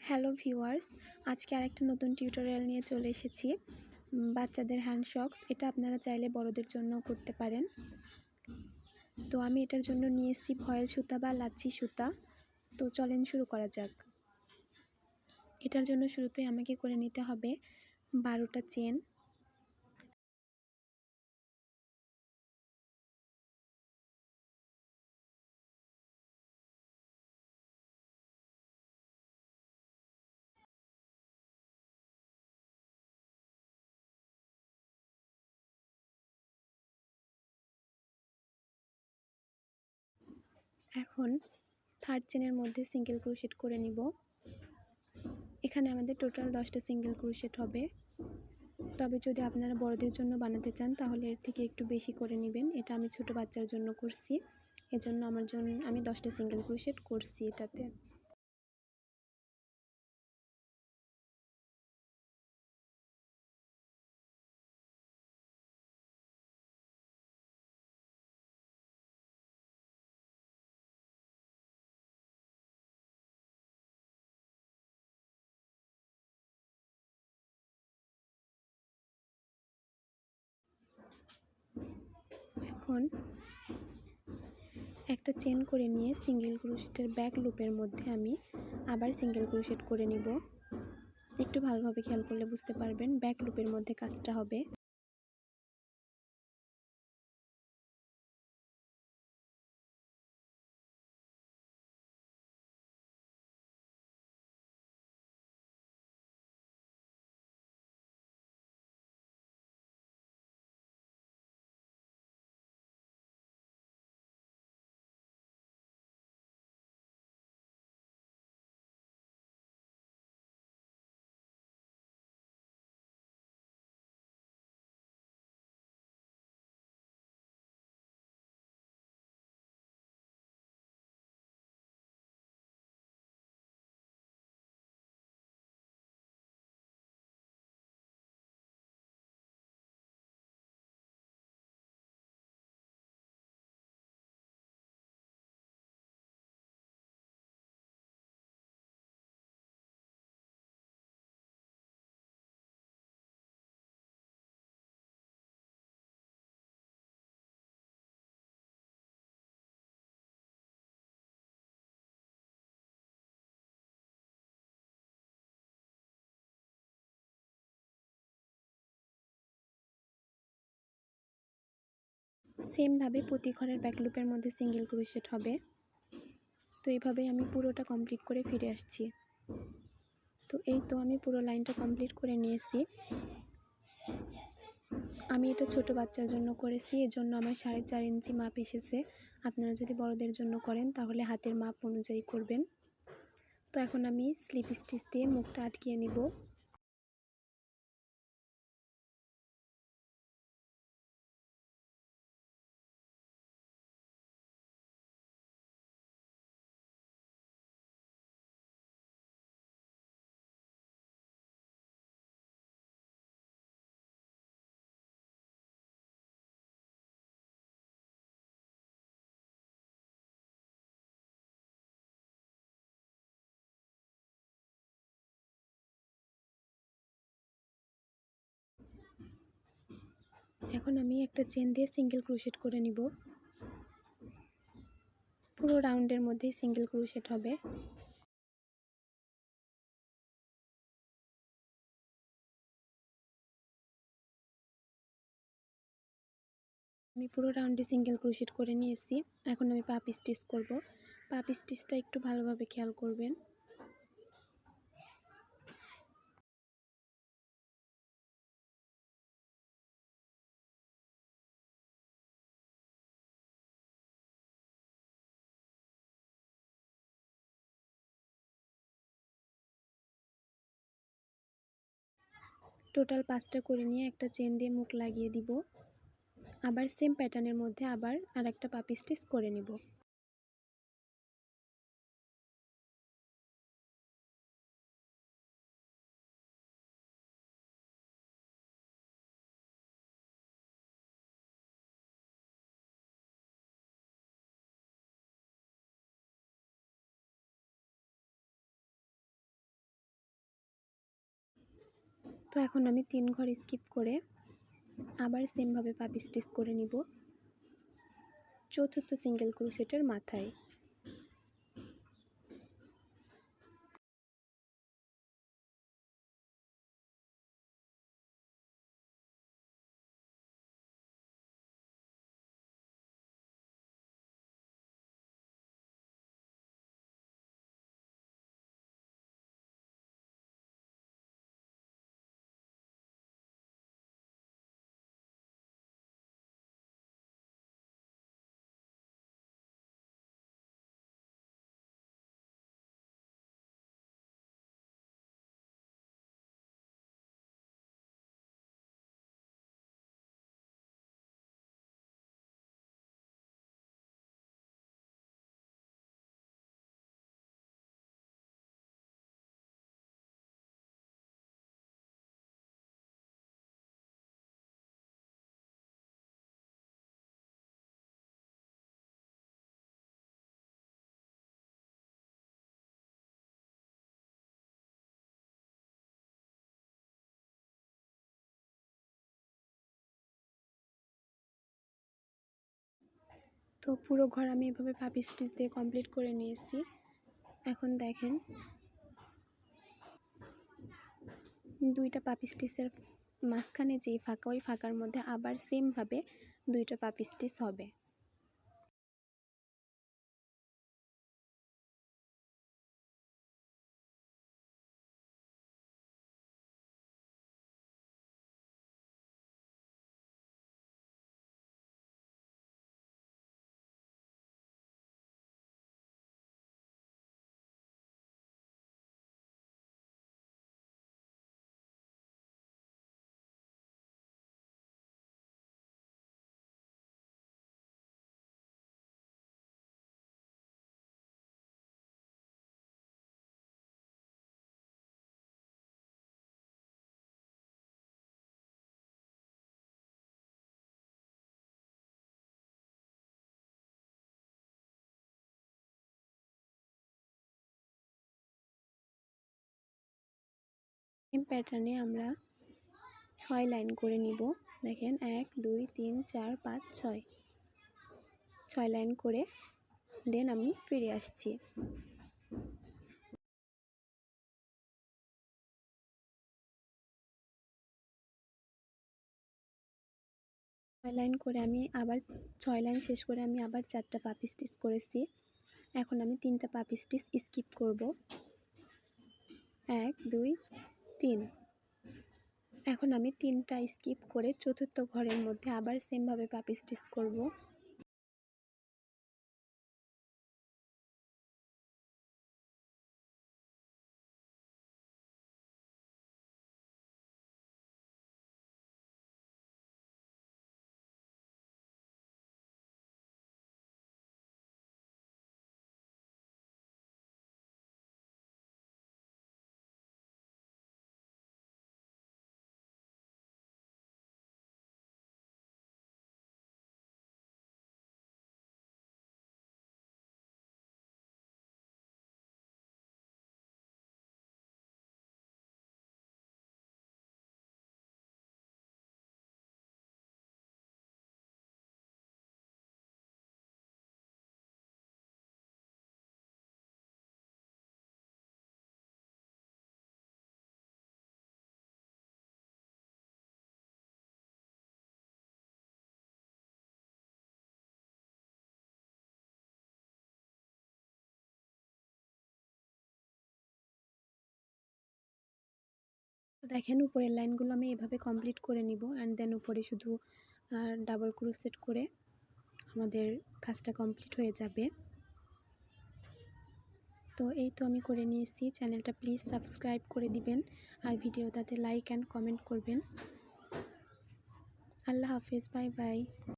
Hello viewers, আজকে আরেকটা নতুন টিউটোরিয়াল নিয়ে চলে এসেছি। বাচ্চাদের হ্যান্ড সক্স, এটা আপনারা চাইলে বড়দের জন্যও করতে পারেন। তো আমি এটার জন্য নিয়ে এসেছি ভয়েল সুতা বা লাচ্ছি সুতা। তো চলেন শুরু করা যাক। এটার জন্য শুরুতেই আমাকে করে নিতে হবে 12টা চেন। এখন থার্ড চেনের মধ্যে সিঙ্গেল ক্রোশেট করে নিব। এখানে আমাদের টোটাল 10টা সিঙ্গেল ক্রোশেট হবে। তবে যদি আপনারা বড়দের জন্য বানাতে চান তাহলে এর থেকে একটু বেশি করে নেবেন। এটা আমি ছোট বাচ্চার জন্য করছি, এজন্য আমি 10টা সিঙ্গেল ক্রোশেট করছি এটাতে। এখন একটা চেন করে নিয়ে সিঙ্গেল ক্রোশেটের ব্যাক লুপের মধ্যে আমি আবার সিঙ্গেল ক্রোশেট করে নিব। একটু ভালোভাবে খেয়াল করলে বুঝতে পারবেন ব্যাক লুপের মধ্যে কাজটা হবে। সেমভাবে প্রতি ঘরের ব্যাক লুপের মধ্যে সিঙ্গেল ক্রোশেট হবে। তো এইভাবেই আমি পুরোটা কমপ্লিট করে ফিরে আসছি। তো এই তো আমি পুরো লাইনটা কমপ্লিট করে নিয়েছি। আমি এটা ছোট বাচ্চার জন্য করেছি, এজন্য আমার 4.5 ইঞ্চি মাপ এসেছে। আপনারা যদি বড়দের জন্য করেন তাহলে হাতের মাপ অনুযায়ী করবেন। তো এখন আমি স্লিপ স্টিচ দিয়ে মুখটা আটকিয়ে নিব। এখন আমি একটা চেন দিয়ে সিঙ্গেল ক্রোশেট করে নিব। পুরো রাউন্ডের মধ্যেই সিঙ্গেল ক্রোশেট হবে। আমি পুরো রাউন্ডে সিঙ্গেল ক্রোশেট করে নিয়েছি। এখন আমি পাপ স্টিচ করব। পাপ স্টিচটা একটু ভালোভাবে খেয়াল করবেন। টোটাল 5টা করে নিয়ে একটা চেন দিয়ে মুখ লাগিয়ে দিব। আবার সেম প্যাটার্নের মধ্যে আবার আরেকটা পাপ স্টিচ করে নিব। তো এখন আমি 3 ঘর স্কিপ করে আবার সেমভাবে পাপি স্টিচ করে নিব চতুর্থ সিঙ্গেল ক্রোশেটের মাথায়। তো পুরো ঘর আমি এভাবে পাপি স্টিচ দিয়ে কমপ্লিট করে নিয়েছি। এখন দেখেন দুইটা পাপি স্টিচের মাঝখানে যেই ফাঁকা, ওই ফাঁকার মধ্যে আবার সেমভাবে দুইটা পাপি স্টিচ হবে। সেম প্যাটার্নে আমরা 6 লাইন করে নিব। দেখেন 1 2 3 4 5 6 6 লাইন করে দেন আমি ফিরে আসছি। 6 লাইন করে আমি আবার 6 লাইন শেষ করে আমি আবার 4টা পাপি স্টিচ করেছি। এখন আমি 3টা পাপি স্টিচ স্কিপ করব। 1 2 3। এখন আমি 3টা স্কিপ করে চতুর্থ ঘরের মধ্যে আবার সেমভাবে পাপি স্টিচ করব। তো দেখেন উপরের লাইনগুলো আমি এভাবে কমপ্লিট করে নিব অ্যান্ড দেন উপরে শুধু ডাবল ক্রোশেট করে আমাদের কাজটা কমপ্লিট হয়ে যাবে। তো এই তো আমি করে নিয়েছি। চ্যানেলটা প্লিজ সাবস্ক্রাইব করে দিবেন আর ভিডিওটাতে লাইক অ্যান্ড কমেন্ট করবেন। আল্লাহ হাফেজ, বাই বাই।